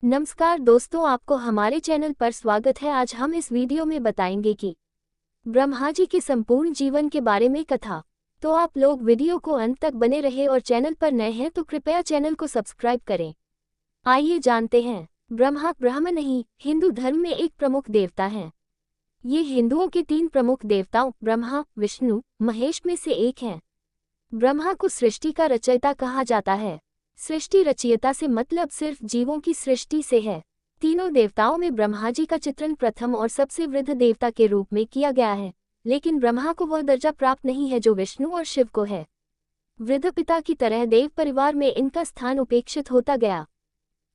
नमस्कार दोस्तों, आपको हमारे चैनल पर स्वागत है। आज हम इस वीडियो में बताएंगे कि ब्रह्मा जी के संपूर्ण जीवन के बारे में कथा। तो आप लोग वीडियो को अंत तक बने रहे और चैनल पर नए हैं तो कृपया चैनल को सब्सक्राइब करें। आइए जानते हैं। ब्रह्मा ब्रह्म नहीं, हिंदू धर्म में एक प्रमुख देवता हैं। ये हिंदुओं के 3 प्रमुख देवताओं ब्रह्मा, विष्णु, महेश में से एक हैं। ब्रह्मा को सृष्टि का रचयिता कहा जाता है। सृष्टि रचयिता से मतलब सिर्फ जीवों की सृष्टि से है। तीनों देवताओं में ब्रह्मा जी का चित्रण प्रथम और सबसे वृद्ध देवता के रूप में किया गया है, लेकिन ब्रह्मा को वह दर्जा प्राप्त नहीं है जो विष्णु और शिव को है। वृद्ध पिता की तरह देव परिवार में इनका स्थान उपेक्षित होता गया।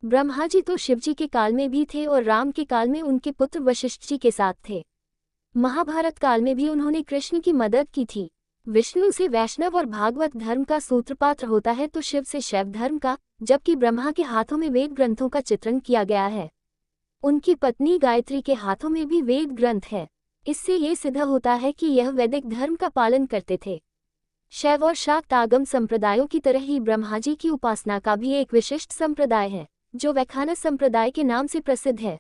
ब्रह्मा जी तो शिव जी के काल में भी थे और राम के काल में उनके पुत्र वशिष्ठ जी के साथ थे। महाभारत काल में भी उन्होंने कृष्ण की मदद की थी। विष्णु से वैष्णव और भागवत धर्म का सूत्रपात्र होता है तो शिव से शैव धर्म का, जबकि ब्रह्मा के हाथों में वेद ग्रंथों का चित्रण किया गया है। उनकी पत्नी गायत्री के हाथों में भी वेद ग्रंथ है। इससे ये सिद्ध होता है कि यह वैदिक धर्म का पालन करते थे। शैव और शाक्त आगम संप्रदायों की तरह ही ब्रह्मा जी की उपासना का भी एक विशिष्ट संप्रदाय है, जो वैखानस संप्रदाय के नाम से प्रसिद्ध है।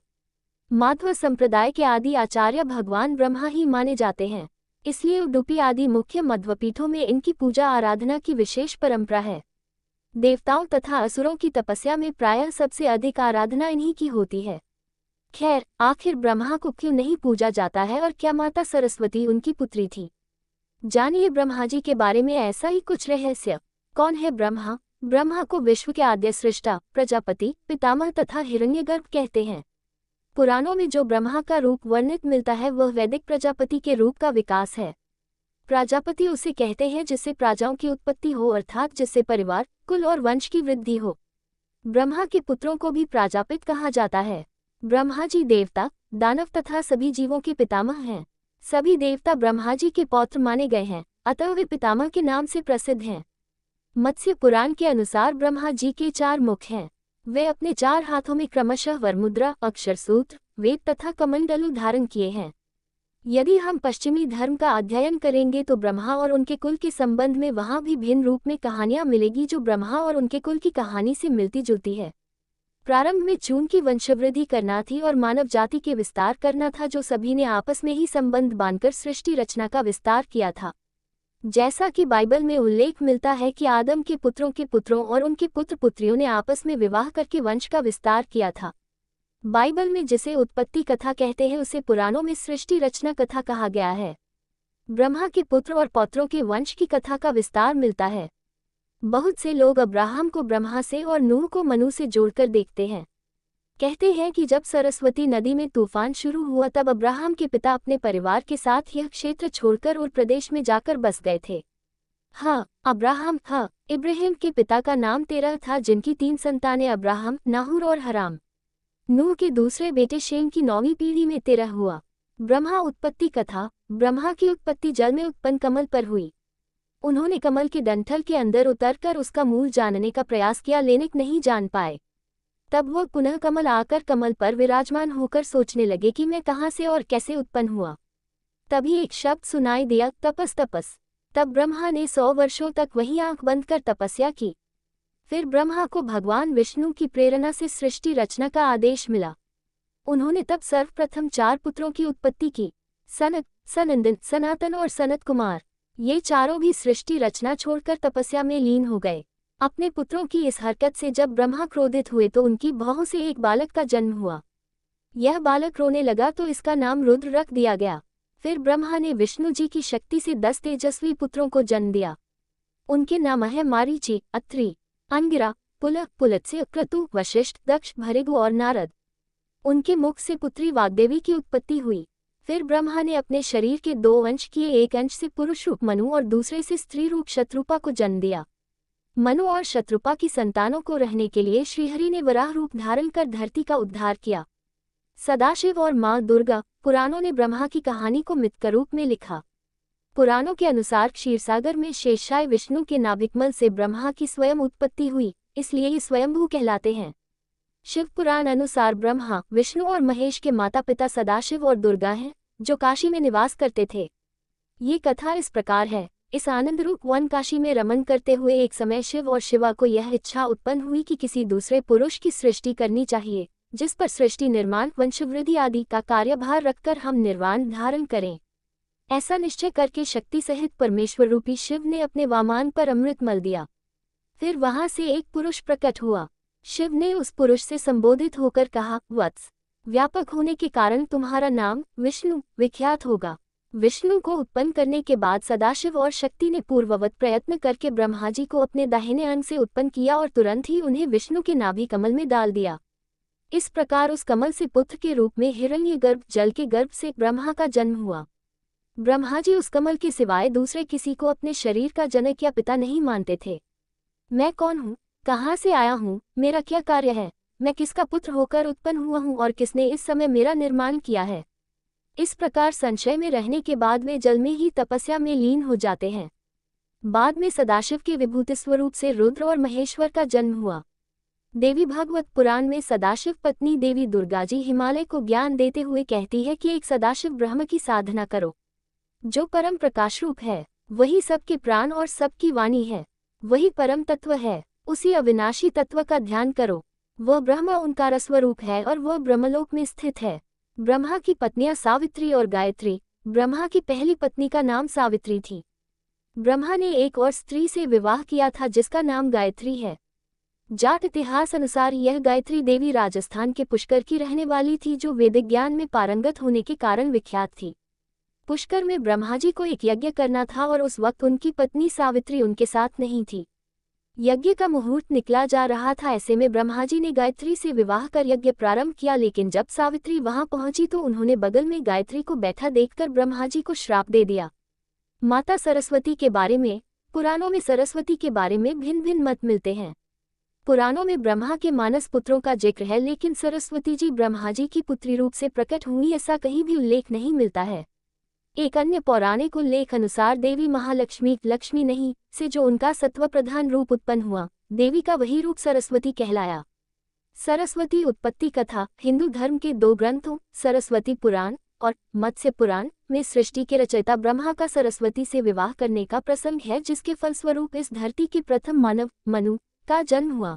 माध्व संप्रदाय के आदि आचार्य भगवान ब्रह्मा ही माने जाते हैं, इसलिए उडुपी आदि मुख्य मध्वपीठों में इनकी पूजा आराधना की विशेष परंपरा है। देवताओं तथा असुरों की तपस्या में प्रायः सबसे अधिक आराधना इन्हीं की होती है। खैर, आखिर ब्रह्मा को क्यों नहीं पूजा जाता है और क्या माता सरस्वती उनकी पुत्री थी? जानिए ब्रह्मा जी के बारे में ऐसा ही कुछ रहस्य। कौन है ब्रह्मा? ब्रह्मा को विश्व के आद्य सृष्टा, प्रजापति, पितामह तथा हिरण्यगर्भ कहते हैं। पुराणों में जो ब्रह्मा का रूप वर्णित मिलता है वह वैदिक प्रजापति के रूप का विकास है। प्रजापति उसे कहते हैं जिससे प्रजाओं की उत्पत्ति हो, अर्थात जिससे परिवार, कुल और वंश की वृद्धि हो। ब्रह्मा के पुत्रों को भी प्रजापित कहा जाता है। ब्रह्मा जी देवता, दानव तथा सभी जीवों के पितामह हैं। सभी देवता ब्रह्मा जी के पौत्र माने गए हैं, अतः वे पितामह के नाम से प्रसिद्ध हैं। मत्स्य पुराण के अनुसार ब्रह्मा जी के 4 मुख हैं। वे अपने 4 हाथों में क्रमशः वरमुद्रा, अक्षरसूत्र, वेद तथा कमंडलू धारण किए हैं। यदि हम पश्चिमी धर्म का अध्ययन करेंगे तो ब्रह्मा और उनके कुल के संबंध में वहां भी भिन्न रूप में कहानियां मिलेगी जो ब्रह्मा और उनके कुल की कहानी से मिलती जुलती है। प्रारंभ में चून की वंशवृद्धि करना थी और मानव जाति के विस्तार करना था, जो सभी ने आपस में ही संबंध बांधकर सृष्टि रचना का विस्तार किया था। जैसा कि बाइबल में उल्लेख मिलता है कि आदम के पुत्रों और उनके पुत्र पुत्रियों ने आपस में विवाह करके वंश का विस्तार किया था। बाइबल में जिसे उत्पत्ति कथा कहते हैं उसे पुराणों में सृष्टि रचना कथा कहा गया है। ब्रह्मा के पुत्र और पौत्रों के वंश की कथा का विस्तार मिलता है। बहुत से लोग अब्राहम को ब्रह्मा से और नूह को मनु से जोड़कर देखते हैं। कहते हैं कि जब सरस्वती नदी में तूफान शुरू हुआ तब अब्राहम के पिता अपने परिवार के साथ यह क्षेत्र छोड़कर उर प्रदेश में जाकर बस गए थे। इब्राहिम के पिता का नाम तेरह था, जिनकी 3 संतानें अब्राहम, नाहूर और हराम। नूह के दूसरे बेटे शेम की 9वीं पीढ़ी में तेरह हुआ। ब्रह्मा उत्पत्ति कथा। ब्रह्मा की उत्पत्ति जल में उत्पन्न कमल पर हुई। उन्होंने कमल के डंठल के अंदर उतरकर उसका मूल जानने का प्रयास किया, लेकिन नहीं जान पाए। तब वो पुनः कमल आकर कमल पर विराजमान होकर सोचने लगे कि मैं कहाँ से और कैसे उत्पन्न हुआ। तभी एक शब्द सुनाई दिया, तपस तपस। तब ब्रह्मा ने 100 वर्षों तक वहीं आंख बंद कर तपस्या की। फिर ब्रह्मा को भगवान विष्णु की प्रेरणा से सृष्टि रचना का आदेश मिला। उन्होंने तब सर्वप्रथम 4 पुत्रों की उत्पत्ति की, सनक, सनंदन, सनातन और सनत कुमार। ये चारों भी सृष्टि रचना छोड़कर तपस्या में लीन हो गए। अपने पुत्रों की इस हरकत से जब ब्रह्मा क्रोधित हुए तो उनकी भौहों से एक बालक का जन्म हुआ। यह बालक रोने लगा तो इसका नाम रुद्र रख दिया गया। फिर ब्रह्मा ने विष्णु जी की शक्ति से 10 तेजस्वी पुत्रों को जन्म दिया। उनके नाम है मारीचि, अत्रि, अंगिरा, पुलह, पुलत्स्य, क्रतु, वशिष्ठ, दक्ष, भृगु और नारद। उनके मुख से पुत्री वाग्देवी की उत्पत्ति हुई। फिर ब्रह्मा ने अपने शरीर के 2 अंश किए, एक अंश से पुरुष रूप मनु और दूसरे से स्त्री रूप शत्रुपा को जन्म दिया। मनु और शत्रुपा की संतानों को रहने के लिए श्रीहरि ने वराह रूप धारण कर धरती का उद्धार किया। सदाशिव और मां दुर्गा। पुराणों ने ब्रह्मा की कहानी को मिथ रूप में लिखा। पुराणों के अनुसार क्षीरसागर में शेषशायी विष्णु के नाभिकमल से ब्रह्मा की स्वयं उत्पत्ति हुई, इसलिए ये स्वयंभू कहलाते हैं। शिव पुराण अनुसार ब्रह्मा, विष्णु और महेश के माता पिता सदाशिव और दुर्गा हैं, जो काशी में निवास करते थे। ये कथा इस प्रकार है। इस आनंद रूप वन काशी में रमन करते हुए एक समय शिव और शिवा को यह इच्छा उत्पन्न हुई कि किसी दूसरे पुरुष की सृष्टि करनी चाहिए, जिस पर सृष्टि निर्माण वंशवृद्धि आदि का कार्यभार रखकर हम निर्वाण धारण करें। ऐसा निश्चय करके शक्ति सहित परमेश्वर रूपी शिव ने अपने वामान पर अमृत मल दिया। फिर वहां से एक पुरुष प्रकट हुआ। शिव ने उस पुरुष से संबोधित होकर कहा, वत्स, व्यापक होने के कारण तुम्हारा नाम विष्णु विख्यात होगा। विष्णु को उत्पन्न करने के बाद सदाशिव और शक्ति ने पूर्ववत प्रयत्न करके ब्रह्मा जी को अपने दाहिने अंग से उत्पन्न किया और तुरंत ही उन्हें विष्णु के नाभि कमल में डाल दिया। इस प्रकार उस कमल से पुत्र के रूप में हिरण्यगर्भ जल के गर्भ से ब्रह्मा का जन्म हुआ। ब्रह्मा जी उस कमल के सिवाय दूसरे किसी को अपने शरीर का जनक या पिता नहीं मानते थे। मैं कौन हूँ, कहाँ से आया हूँ, मेरा क्या कार्य है, मैं किसका पुत्र होकर उत्पन्न हुआ हूँ और किसने इस समय मेरा निर्माण किया है। इस प्रकार संशय में रहने के बाद वे जल में ही तपस्या में लीन हो जाते हैं। बाद में सदाशिव के विभूति स्वरूप से रुद्र और महेश्वर का जन्म हुआ। देवी भागवत पुराण में सदाशिव पत्नी देवी दुर्गा जी हिमालय को ज्ञान देते हुए कहती है कि एक सदाशिव ब्रह्म की साधना करो, जो परम प्रकाश रूप है, वही सबके प्राण और सबकी वाणी है, वही परम तत्व है, उसी अविनाशी तत्व का ध्यान करो। वह ब्रह्म ओंकार स्वरूप है और वह ब्रह्मलोक में स्थित है। ब्रह्मा की पत्नियां सावित्री और गायत्री। ब्रह्मा की पहली पत्नी का नाम सावित्री थी। ब्रह्मा ने एक और स्त्री से विवाह किया था जिसका नाम गायत्री है। जाट इतिहास अनुसार यह गायत्री देवी राजस्थान के पुष्कर की रहने वाली थी, जो वैदिक ज्ञान में पारंगत होने के कारण विख्यात थी। पुष्कर में ब्रह्मा जी को एक यज्ञ करना था और उस वक्त उनकी पत्नी सावित्री उनके साथ नहीं थी। यज्ञ का मुहूर्त निकला जा रहा था। ऐसे में ब्रह्मा जी ने गायत्री से विवाह कर यज्ञ प्रारंभ किया, लेकिन जब सावित्री वहां पहुंची तो उन्होंने बगल में गायत्री को बैठा देखकर ब्रह्मा जी को श्राप दे दिया। माता सरस्वती के बारे में पुराणों में सरस्वती के बारे में भिन्न भिन्न मत मिलते हैं। पुराणों में ब्रह्मा के मानस पुत्रों का जिक्र है, लेकिन सरस्वती जी ब्रह्मा जी की पुत्री रूप से प्रकट हुई ऐसा कहीं भी उल्लेख नहीं मिलता है। एक अन्य पौराणिक उल्लेख अनुसार देवी महालक्ष्मी लक्ष्मी नहीं से जो उनका सत्व प्रधान रूप उत्पन्न हुआ, देवी का वही रूप सरस्वती कहलाया। सरस्वती उत्पत्ति कथा हिंदू धर्म के दो ग्रंथों सरस्वती पुराण और मत्स्य पुराण में सृष्टि के रचयिता ब्रह्मा का सरस्वती से विवाह करने का प्रसंग है, जिसके फलस्वरूप इस धरती के प्रथम मानव मनु का जन्म हुआ।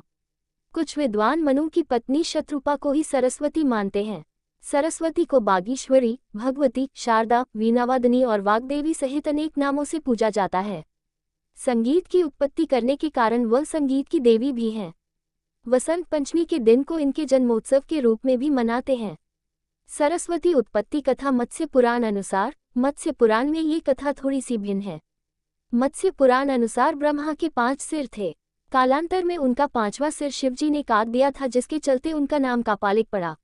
कुछ विद्वान मनु की पत्नी शत्रुपा को ही सरस्वती मानते हैं। सरस्वती को बागीश्वरी, भगवती, शारदा, वीणावादिनी और वाग्देवी सहित अनेक नामों से पूजा जाता है। संगीत की उत्पत्ति करने के कारण वह संगीत की देवी भी हैं। वसंत पंचमी के दिन को इनके जन्मोत्सव के रूप में भी मनाते हैं। सरस्वती उत्पत्ति कथा मत्स्य पुराण अनुसार मत्स्य पुराण में ये कथा थोड़ी सी भिन्न है। मत्स्य पुराण अनुसार ब्रह्मा के 5 सिर थे। कालांतर में उनका 5वां सिर शिवजी ने काट दिया था, जिसके चलते उनका नाम कापालिक पड़ा।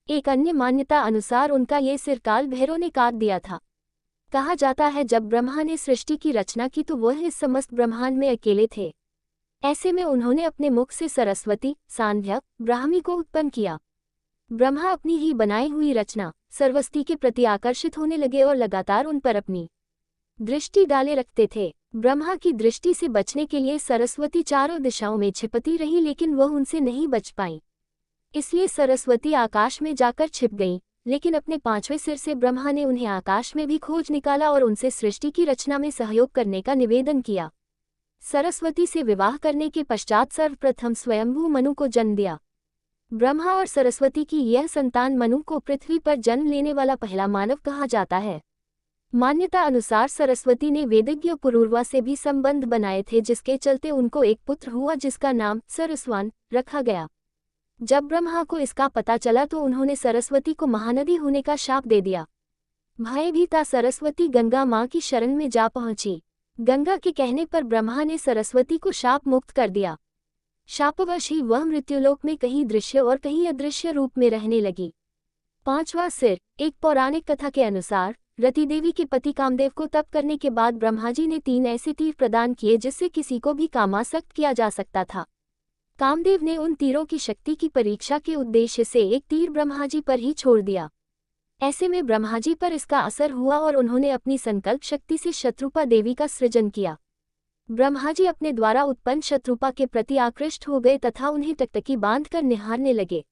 एक अन्य मान्यता अनुसार उनका ये सिर काल भैरव ने काट दिया था। कहा जाता है जब ब्रह्मा ने सृष्टि की रचना की तो वह इस समस्त ब्रह्मांड में अकेले थे। ऐसे में उन्होंने अपने मुख से सरस्वती, सांध्य, ब्राह्मी को उत्पन्न किया। ब्रह्मा अपनी ही बनाई हुई रचना सरस्वती के प्रति आकर्षित होने लगे और लगातार उन पर अपनी दृष्टि डाले रखते थे। ब्रह्मा की दृष्टि से बचने के लिए सरस्वती चारों दिशाओं में छिपती रही, लेकिन वह उनसे नहीं बच पाई। इसलिए सरस्वती आकाश में जाकर छिप गईं, लेकिन अपने 5वें सिर से ब्रह्मा ने उन्हें आकाश में भी खोज निकाला और उनसे सृष्टि की रचना में सहयोग करने का निवेदन किया। सरस्वती से विवाह करने के पश्चात सर्वप्रथम स्वयंभू मनु को जन्म दिया। ब्रह्मा और सरस्वती की यह संतान मनु को पृथ्वी पर जन्म लेने वाला पहला मानव कहा जाता है। मान्यता अनुसार सरस्वती ने वेदज्ञ पुरूरवा से भी संबंध बनाए थे, जिसके चलते उनको एक पुत्र हुआ जिसका नाम सरस्वान रखा गया। जब ब्रह्मा को इसका पता चला तो उन्होंने सरस्वती को महानदी होने का शाप दे दिया। भयभीता सरस्वती गंगा मां की शरण में जा पहुंची। गंगा के कहने पर ब्रह्मा ने सरस्वती को शाप मुक्त कर दिया। शापवश ही वह मृत्युलोक में कहीं दृश्य और कहीं अदृश्य रूप में रहने लगी। 5वां सिर एक पौराणिक कथा के अनुसार रति देवी के पति कामदेव को तप करने के बाद ब्रह्मा जी ने 3 ऐसे तीर प्रदान किए जिससे किसी को भी कामासक्त किया जा सकता था। कामदेव ने उन तीरों की शक्ति की परीक्षा के उद्देश्य से एक तीर ब्रह्मा जी पर ही छोड़ दिया। ऐसे में ब्रह्मा जी पर इसका असर हुआ और उन्होंने अपनी संकल्प शक्ति से शत्रुपा देवी का सृजन किया। ब्रह्मा जी अपने द्वारा उत्पन्न शत्रुपा के प्रति आकृष्ट हो गए तथा उन्हें टकटकी बांधकर निहारने लगे।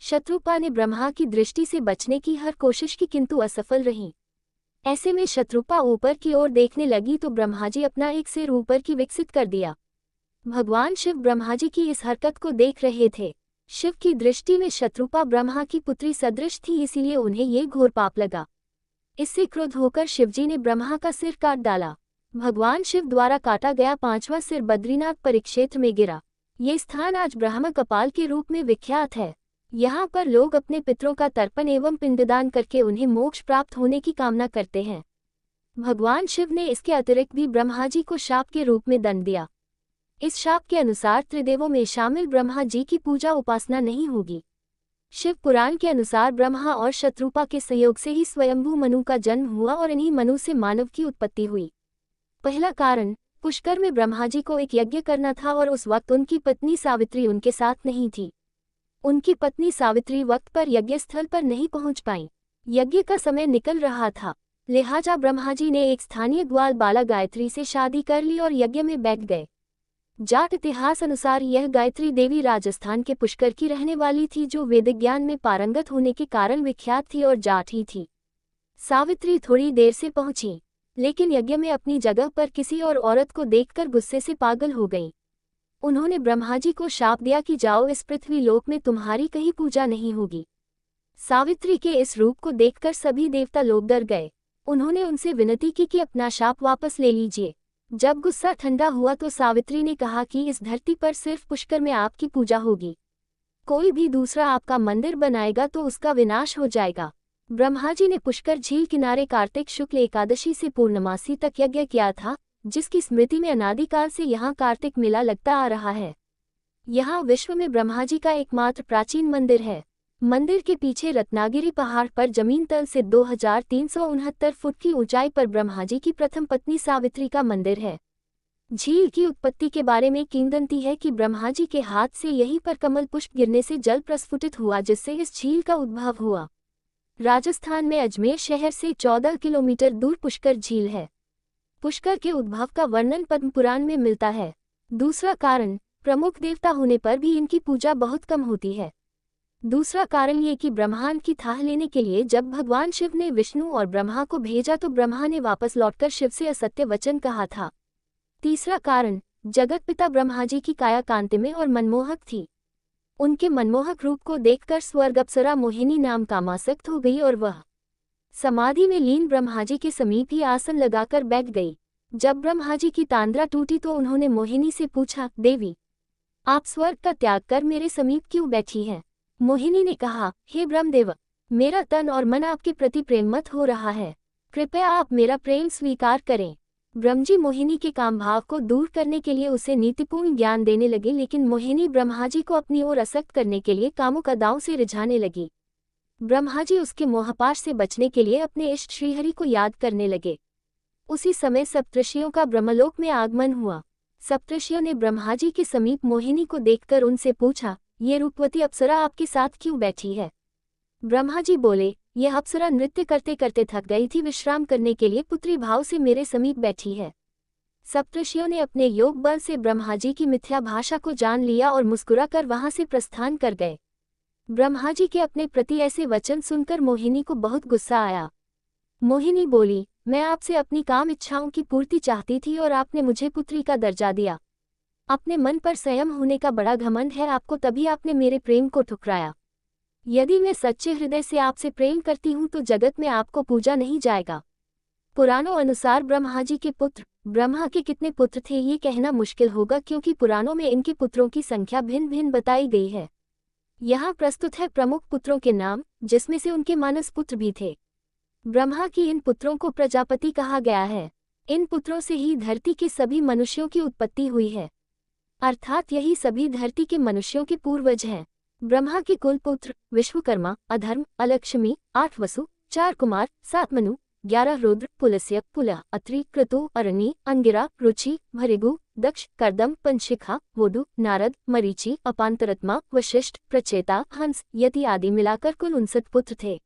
शत्रुपा ने ब्रह्मा की दृष्टि से बचने की हर कोशिश की, किंतु असफल रही। ऐसे में शत्रुपा ऊपर की ओर देखने लगी तो ब्रह्मा जी अपना एक सिर ऊपर की विकसित कर दिया। भगवान शिव ब्रह्मा जी की इस हरकत को देख रहे थे। शिव की दृष्टि में शत्रुपा ब्रह्मा की पुत्री सदृश थी, इसीलिए उन्हें ये घोर पाप लगा। इससे क्रुद्ध होकर शिवजी ने ब्रह्मा का सिर काट डाला। भगवान शिव द्वारा काटा गया 5वां सिर बद्रीनाथ परिक्षेत्र में गिरा। ये स्थान आज ब्रह्म कपाल के रूप में विख्यात है। यहाँ पर लोग अपने पितरों का तर्पण एवं पिंडदान करके उन्हें मोक्ष प्राप्त होने की कामना करते हैं। भगवान शिव ने इसके अतिरिक्त भी ब्रह्मा जी को शाप के रूप में दंड दिया। इस शाप के अनुसार त्रिदेवों में शामिल ब्रह्मा जी की पूजा उपासना नहीं होगी। शिव पुराण के अनुसार ब्रह्मा और शत्रुपा के संयोग से ही स्वयंभू मनु का जन्म हुआ और इन्हीं मनु से मानव की उत्पत्ति हुई। पहला कारण, पुष्कर में ब्रह्मा जी को एक यज्ञ करना था और उस वक्त उनकी पत्नी सावित्री उनके साथ नहीं थी। उनकी पत्नी सावित्री वक्त पर यज्ञ स्थल पर नहीं पहुंच पाई। यज्ञ का समय निकल रहा था, लिहाजा ब्रह्मा जी ने एक स्थानीय ग्वाल बाला गायत्री से शादी कर ली और यज्ञ में बैठ गए। जाट इतिहास अनुसार यह गायत्री देवी राजस्थान के पुष्कर की रहने वाली थी, जो वैदिक ज्ञान में पारंगत होने के कारण विख्यात थी और जाट ही थी। सावित्री थोड़ी देर से पहुंची, लेकिन यज्ञ में अपनी जगह पर किसी और औरत को देखकर गुस्से से पागल हो गईं। उन्होंने ब्रह्मा जी को शाप दिया कि जाओ, इस पृथ्वी लोक में तुम्हारी कहीं पूजा नहीं होगी। सावित्री के इस रूप को देखकर सभी देवता लोग डर गए। उन्होंने उनसे विनती की कि अपना शाप वापस ले लीजिए। जब गुस्सा ठंडा हुआ तो सावित्री ने कहा कि इस धरती पर सिर्फ पुष्कर में आपकी पूजा होगी। कोई भी दूसरा आपका मंदिर बनाएगा तो उसका विनाश हो जाएगा। ब्रह्मा जी ने पुष्कर झील किनारे कार्तिक शुक्ल एकादशी से पूर्णमासी तक यज्ञ किया था, जिसकी स्मृति में अनादिकाल से यहाँ कार्तिक मेला लगता आ रहा है। यहाँ विश्व में ब्रह्मा जी का एकमात्र प्राचीन मंदिर है। मंदिर के पीछे रत्नागिरी पहाड़ पर जमीन तल से 2369 फुट की ऊंचाई पर ब्रह्मा जी की प्रथम पत्नी सावित्री का मंदिर है। झील की उत्पत्ति के बारे में किंवदंती है कि ब्रह्मा जी के हाथ से यहीं पर कमल पुष्प गिरने से जल प्रस्फुटित हुआ, जिससे इस झील का उद्भव हुआ। राजस्थान में अजमेर शहर से 14 किलोमीटर दूर पुष्कर झील है। पुष्कर के उद्भव का वर्णन पद्म पुराण में मिलता है। दूसरा कारण, प्रमुख देवता होने पर भी इनकी पूजा बहुत कम होती है। दूसरा कारण ये कि ब्रह्मांड की थाह लेने के लिए जब भगवान शिव ने विष्णु और ब्रह्मा को भेजा तो ब्रह्मा ने वापस लौटकर शिव से असत्य वचन कहा था। तीसरा कारण, जगत पिता ब्रह्मा जी की काया कांतिमय और मनमोहक थी। उनके मनमोहक रूप को देखकर स्वर्ग अप्सरा मोहिनी नाम कामासक्त हो गई और वह समाधि में लीन ब्रह्मा जी के समीप ही आसन लगाकर बैठ गई। जब ब्रह्मा जी की तांद्रा टूटी तो उन्होंने मोहिनी से पूछा, देवी, आप स्वर्ग का त्याग कर मेरे समीप क्यों बैठी हैं? मोहिनी ने कहा, हे ब्रह्मदेव, मेरा तन और मन आपके प्रति प्रेममत हो रहा है, कृपया आप मेरा प्रेम स्वीकार करें। ब्रह्मजी मोहिनी के काम भाव को दूर करने के लिए उसे नीतिपूर्ण ज्ञान देने लगे, लेकिन मोहिनी ब्रह्मा जी को अपनी ओर आसक्त करने के लिए कामुक अदाओं से रिझाने लगी। ब्रह्मा जी उसके मोहपाश से बचने के लिए अपने इष्ट श्रीहरि को याद करने लगे। उसी समय सप्तऋषियों का ब्रह्मलोक में आगमन हुआ। सप्तऋषियों ने ब्रह्मा जी के समीप मोहिनी को देखकर उनसे पूछा, ये रूपवती अप्सरा आपके साथ क्यों बैठी है? ब्रह्मा जी बोले, यह अप्सरा नृत्य करते करते थक गई थी, विश्राम करने के लिए पुत्री भाव से मेरे समीप बैठी है। सप्तऋषियों ने अपने योग बल से ब्रह्मा जी की मिथ्या भाषा को जान लिया और मुस्कुराकर वहां से प्रस्थान कर गए। ब्रह्मा जी के अपने प्रति ऐसे वचन सुनकर मोहिनी को बहुत गुस्सा आया। मोहिनी बोली, मैं आपसे अपनी काम इच्छाओं की पूर्ति चाहती थी और आपने मुझे पुत्री का दर्जा दिया। अपने मन पर संयम होने का बड़ा घमंड है आपको, तभी आपने मेरे प्रेम को ठुकराया। यदि मैं सच्चे हृदय से आपसे प्रेम करती हूँ तो जगत में आपको पूजा नहीं जाएगा। पुराणों अनुसार ब्रह्मा जी के पुत्र, ब्रह्मा के कितने पुत्र थे ये कहना मुश्किल होगा, क्योंकि पुराणों में इनके पुत्रों की संख्या भिन्न भिन्न बताई गई है। यहाँ प्रस्तुत है प्रमुख पुत्रों के नाम, जिसमें से उनके मानस पुत्र भी थे। ब्रह्मा की इन पुत्रों को प्रजापति कहा गया है। इन पुत्रों से ही धरती के सभी मनुष्यों की उत्पत्ति हुई है, अर्थात यही सभी धरती के मनुष्यों के पूर्वज हैं। ब्रह्मा के कुल पुत्र विश्वकर्मा, अधर्म, अलक्ष्मी, 8 वसु, 4 कुमार, 7 मनु, 11 रुद्र, पुलस्त्य, पुलह, अत्रि, क्रतु, अरणी, अंगिरा, रुचि, भृगु, दक्ष, कर्दम, पंचशिखा, वोडु, नारद, मरीचि, अपांतरत्मा, वशिष्ठ, प्रचेता, हंस, यति आदि मिलाकर कुल 59 पुत्र थे।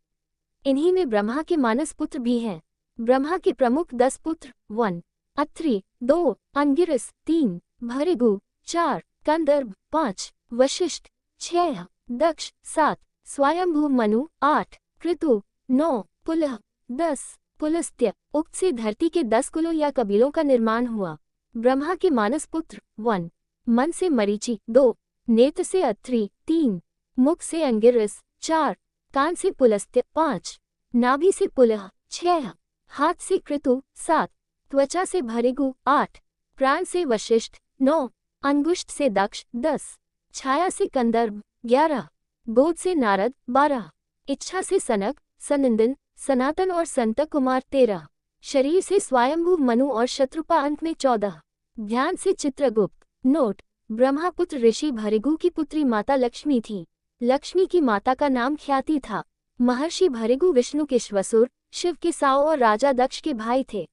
इन्हीं में ब्रह्मा के मानस पुत्र भी हैं। ब्रह्मा के प्रमुख 10 पुत्र 1 अत्रि, 2 अंगिरस, 3 भृगु, 4 कंदर्प, 5 वशिष्ठ, 6 दक्ष, 7 स्वयंभू मनु, 8 क्रतु, 9 पुलह, 10 पुलस्त्य। उक्त से धरती के 10 कुलों या कबीलों का निर्माण हुआ। ब्रह्मा के मानस पुत्र 1 मन से मरीचि, 2 नेत्र से अत्रि, 3 मुख से अंगिरस 4, कान से पुलस्त्य 5, नाभि से पुलह 6, हाथ से कृतु 7, त्वचा से भृगु 8, प्राण से वशिष्ठ 9, अंगुष्ठ से दक्ष 10, छाया से कंदर्प 11, बोध से नारद 12, इच्छा से सनक, सनंदन, सनातन और संतक कुमार 13, शरीर से स्वयंभू मनु और शत्रुपा अंत में 14, ध्यान से चित्रगुप्त। नोट: ब्रह्मपुत्र ऋषि भृगु की पुत्री माता लक्ष्मी थी। लक्ष्मी की माता का नाम ख्याति था। महर्षि भृगु विष्णु के श्वशुर, शिव के साओ और राजा दक्ष के भाई थे।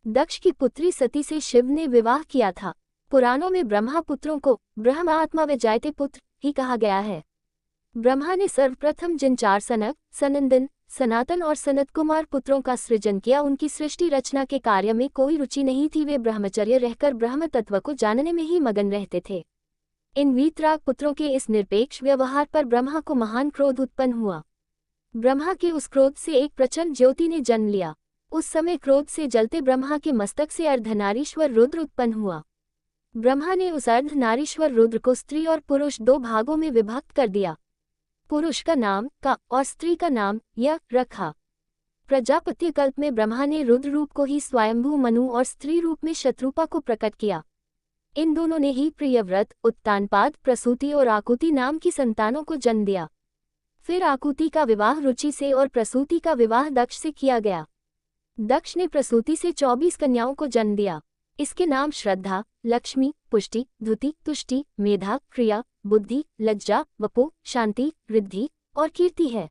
दक्ष की पुत्री सती से शिव ने विवाह किया था। पुराणों में ब्रह्मपुत्रों को ब्रह्म आत्मा व जायते पुत्र ही कहा गया है। ब्रह्मा ने सर्वप्रथम जिन 4 सनक, सनंदन, सनातन और सनत कुमार पुत्रों का सृजन किया, उनकी सृष्टि रचना के कार्य में कोई रुचि नहीं थी। वे ब्रह्मचर्य रहकर ब्रह्म तत्व को जानने में ही मगन रहते थे। इन वीतराग पुत्रों के इस निरपेक्ष व्यवहार पर ब्रह्मा को महान क्रोध उत्पन्न हुआ। ब्रह्मा के उस क्रोध से एक प्रचंड ज्योति ने जन्म लिया। उस समय क्रोध से जलते ब्रह्मा के मस्तक से अर्धनारीश्वर रुद्र उत्पन्न हुआ। ब्रह्मा ने उस अर्धनारीश्वर रुद्र को स्त्री और पुरुष 2 भागों में विभक्त कर दिया। पुरुष का नाम का और स्त्री का नाम य रखा। प्रजापत्य कल्प में ब्रह्मा ने रुद्र रूप को ही स्वयंभू मनु और स्त्री रूप में शत्रुपा को प्रकट किया। इन दोनों ने ही प्रियव्रत, उत्तानपाद, प्रसूति और आकुति नाम की संतानों को जन्म दिया। फिर आकुति का विवाह रुचि से और प्रसूति का विवाह दक्ष से किया गया। दक्ष ने प्रसूति से 24 कन्याओं को जन्म दिया। इसके नाम श्रद्धा, लक्ष्मी, पुष्टि, धुति, तुष्टि, मेधा, क्रिया, बुद्धि, लज्जा, वपु, शांति, रिद्धि और कीर्ति है।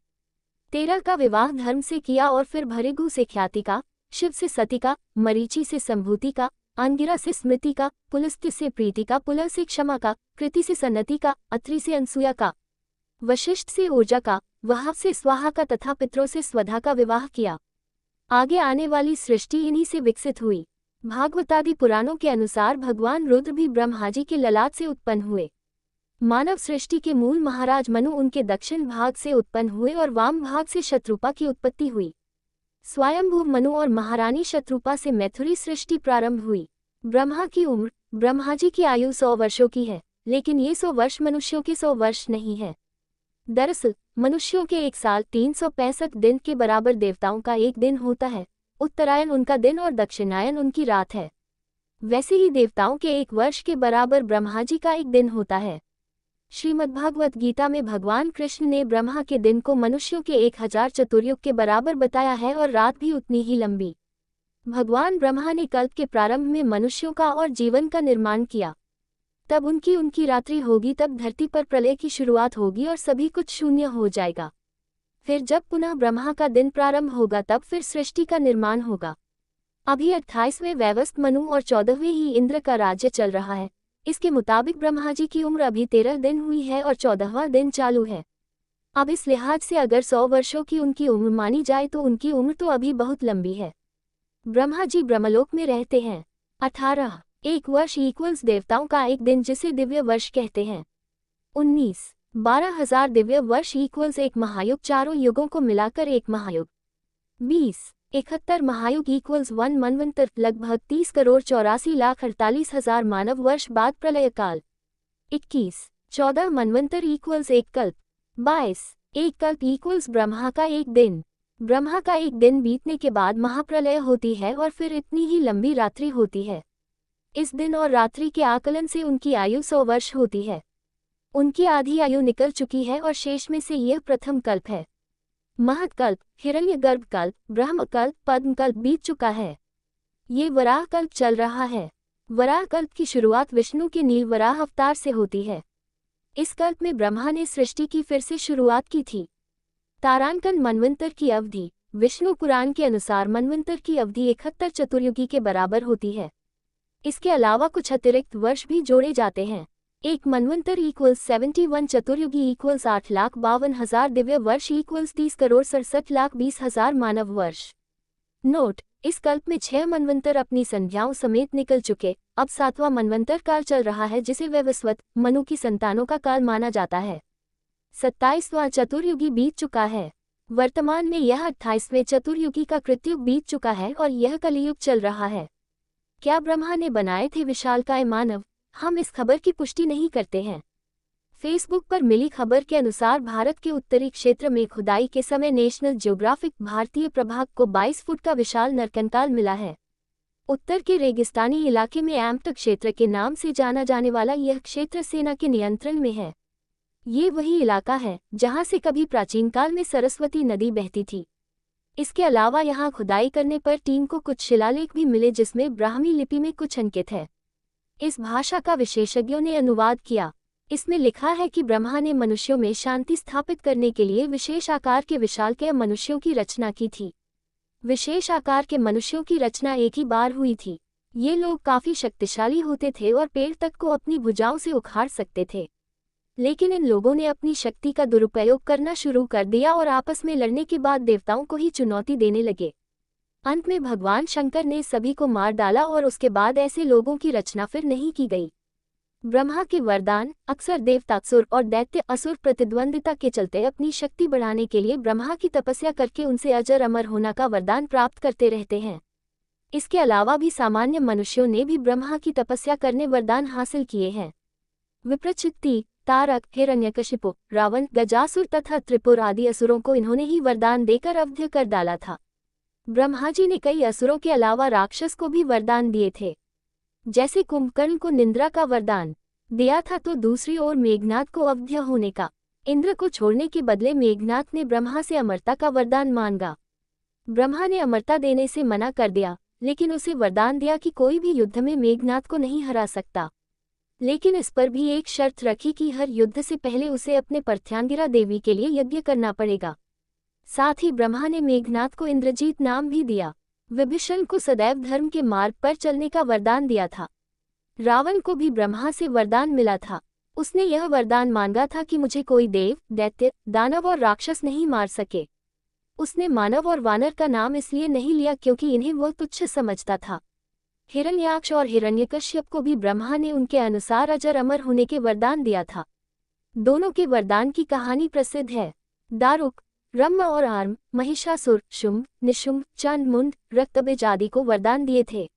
13 का विवाह धर्म से किया और फिर भृगु से ख्याति का, शिव से सती का, मरीचि से संभूति का, अंगिरा से स्मृति का, पुलस्त्य से प्रीति का, पुलह से क्षमा का, कृति से सन्नति का, अत्रि से अनसूया का, वशिष्ठ से ऊर्जा का, वहाव से स्वाहा का तथा पितरों से स्वधा का विवाह किया। आगे आने वाली सृष्टि इन्हीं से विकसित हुई। भागवतादि पुराणों के अनुसार भगवान रुद्र भी ब्रह्माजी के ललाट से उत्पन्न हुए। मानव सृष्टि के मूल महाराज मनु उनके दक्षिण भाग से उत्पन्न हुए और वाम भाग से शत्रुपा की उत्पत्ति हुई। स्वयंभू मनु और महारानी शत्रुपा से मैथुरी सृष्टि प्रारंभ हुई। ब्रह्मा की उम्र, ब्रह्माजी की आयु 100 वर्षों की है, लेकिन ये 100 वर्ष मनुष्यों के 100 वर्ष नहीं है। दरअसल मनुष्यों के 1 साल 365 दिन के बराबर देवताओं का 1 दिन होता है। उत्तरायण उनका दिन और दक्षिणायन उनकी रात है। वैसे ही देवताओं के 1 वर्ष के बराबर ब्रह्माजी का 1 दिन होता है। श्रीमद्भागवत गीता में भगवान कृष्ण ने ब्रह्मा के दिन को मनुष्यों के 1000 चतुर्युग के बराबर बताया है और रात भी उतनी ही लंबी। भगवान ब्रह्मा ने कल्प के प्रारंभ में मनुष्यों का और जीवन का निर्माण किया। तब उनकी रात्रि होगी, तब धरती पर प्रलय की शुरुआत होगी और सभी कुछ शून्य हो जाएगा। फिर जब पुनः ब्रह्मा का दिन प्रारंभ होगा, तब फिर सृष्टि का निर्माण होगा। अभी 28वें वैवस्वत मनु और 14वें ही इंद्र का राज्य चल रहा है। इसके मुताबिक ब्रह्माजी की उम्र अभी 13 दिन हुई है और 14वां दिन चालू है। अब इस लिहाज से अगर 100 वर्षों की उनकी उम्र मानी जाए तो उनकी उम्र तो अभी बहुत लंबी है। ब्रह्माजी ब्रह्मलोक में रहते हैं। 18 1 वर्ष इक्वल्स देवताओं का 1 दिन, जिसे दिव्य वर्ष कहते हैं। 19 12,000 दिव्य वर्ष इक्वल्स 1 महायुग, चारों युगों को मिलाकर 1 महायुग। 20 71 महायुग इक्वल्स 1 मनवंतर, लगभग 30,84,48,000 मानव वर्ष बाद प्रलय काल। 21 14 मनवंतर इक्वल्स 1 कल्प। 22 1 कल्प इक्वल्स ब्रह्मा का 1 दिन। ब्रह्मा का 1 दिन बीतने के बाद महाप्रलय होती है और फिर इतनी ही लंबी रात्रि होती है। इस दिन और रात्रि के आकलन से उनकी आयु 100 वर्ष होती है। उनकी आधी आयु निकल चुकी है और शेष में से यह प्रथम कल्प है। महत्कल्प, हिरण्यगर्भ कल्प, ब्रह्मकल्प, पद्मकल्प बीत चुका है। ये वराह कल्प चल रहा है। वराह कल्प की शुरुआत विष्णु के नील वराह अवतार से होती है। इस कल्प में ब्रह्मा ने सृष्टि की फिर से शुरुआत की थी। तारांकन मनवंतर की अवधि, विष्णु पुराण के अनुसार मनवंतर की अवधि 71 चतुर्युगी के बराबर होती है। इसके अलावा कुछ अतिरिक्त वर्ष भी जोड़े जाते हैं। 1 मनवंतर इक्वल्स 71 चतुर्युगी इक्वल्स 8,52,000 दिव्य वर्ष इक्वल्स 30,67,20,000 मानव वर्ष। नोट: इस कल्प में 6 मनवंतर अपनी संध्याओं समेत निकल चुके। अब 7वां मनवंतर काल चल रहा है, जिसे वैवस्वत मनु की संतानों का काल माना जाता है। 27वां चतुर्युगी बीत चुका है। वर्तमान में यह 28वें चतुर्युगी का कृतयुग बीत चुका है और यह कलियुग चल रहा है। क्या ब्रह्मा ने बनाए थे विशालकाय मानव? हम इस खबर की पुष्टि नहीं करते हैं। फेसबुक पर मिली खबर के अनुसार भारत के उत्तरी क्षेत्र में खुदाई के समय नेशनल ज्योग्राफिक भारतीय प्रभाग को 22 फुट का विशाल नरकंकाल मिला है। उत्तर के रेगिस्तानी इलाके में एम्प्ट क्षेत्र के नाम से जाना जाने वाला यह क्षेत्र सेना के नियंत्रण में है। ये वही इलाका है जहां से कभी प्राचीन काल में सरस्वती नदी बहती थी। इसके अलावा यहां खुदाई करने पर टीम को कुछ शिलालेख भी मिले जिसमें ब्राह्मी लिपि में कुछ अंकित है। इस भाषा का विशेषज्ञों ने अनुवाद किया। इसमें लिखा है कि ब्रह्मा ने मनुष्यों में शांति स्थापित करने के लिए विशेष आकार के विशालकाय मनुष्यों की रचना की थी। विशेष आकार के मनुष्यों की रचना एक ही बार हुई थी। ये लोग काफी शक्तिशाली होते थे और पेड़ तक को अपनी भुजाओं से उखाड़ सकते थे। लेकिन इन लोगों ने अपनी शक्ति का दुरुपयोग करना शुरू कर दिया और आपस में लड़ने के बाद देवताओं को ही चुनौती देने लगे। अंत में भगवान शंकर ने सभी को मार डाला और उसके बाद ऐसे लोगों की रचना फिर नहीं की गई। ब्रह्मा के वरदान। अक्सर देवतासुर और दैत्य असुर प्रतिद्वंदिता के चलते अपनी शक्ति बढ़ाने के लिए ब्रह्मा की तपस्या करके उनसे अजर अमर होना का वरदान प्राप्त करते रहते हैं। इसके अलावा भी सामान्य मनुष्यों ने भी ब्रह्मा की तपस्या करने वरदान हासिल किए हैं। विप्रचित्ति, तारक, हिरण्यकशिपु, रावण, गजासुर तथा त्रिपुर आदि असुरों को इन्होंने ही वरदान देकर अवध्य कर डाला था। ब्रह्मा जी ने कई असुरों के अलावा राक्षस को भी वरदान दिए थे। जैसे कुंभकर्ण को निंद्रा का वरदान दिया था तो दूसरी ओर मेघनाद को अवध्य होने का। इंद्र को छोड़ने के बदले मेघनाद ने ब्रह्मा से अमरता का वरदान मांगा। ब्रह्मा ने अमरता देने से मना कर दिया, लेकिन उसे वरदान दिया कि कोई भी युद्ध में मेघनाद को नहीं हरा सकता। लेकिन इस पर भी एक शर्त रखी कि हर युद्ध से पहले उसे अपने प्रत्यांगिरा देवी के लिए यज्ञ करना पड़ेगा। साथ ही ब्रह्मा ने मेघनाद को इंद्रजीत नाम भी दिया। विभीषण को सदैव धर्म के मार्ग पर चलने का वरदान दिया था। रावण को भी ब्रह्मा से वरदान मिला था। उसने यह वरदान मांगा था कि मुझे कोई देव, दैत्य, दानव और राक्षस नहीं मार सके। उसने मानव और वानर का नाम इसलिए नहीं लिया क्योंकि इन्हें वह तुच्छ समझता था। हिरण्याक्ष और हिरण्यकश्यप को भी ब्रह्मा ने उनके अनुसार अजर अमर होने के वरदान दिया था। दोनों के वरदान की कहानी प्रसिद्ध है। दारुक, ब्रह्म और आर्म, महिषासुर, शुंभ, निशुंभ, चंड, मुंड, रक्तबीज आदि को वरदान दिए थे।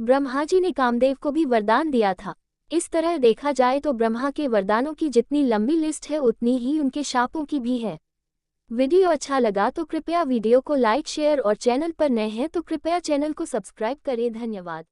ब्रह्मा जी ने कामदेव को भी वरदान दिया था। इस तरह देखा जाए तो ब्रह्मा के वरदानों की जितनी लंबी लिस्ट है उतनी ही उनके शापों की भी है। वीडियो अच्छा लगा तो कृपया वीडियो को लाइक, शेयर और चैनल पर नए हैं तो कृपया चैनल को सब्सक्राइब करें। धन्यवाद।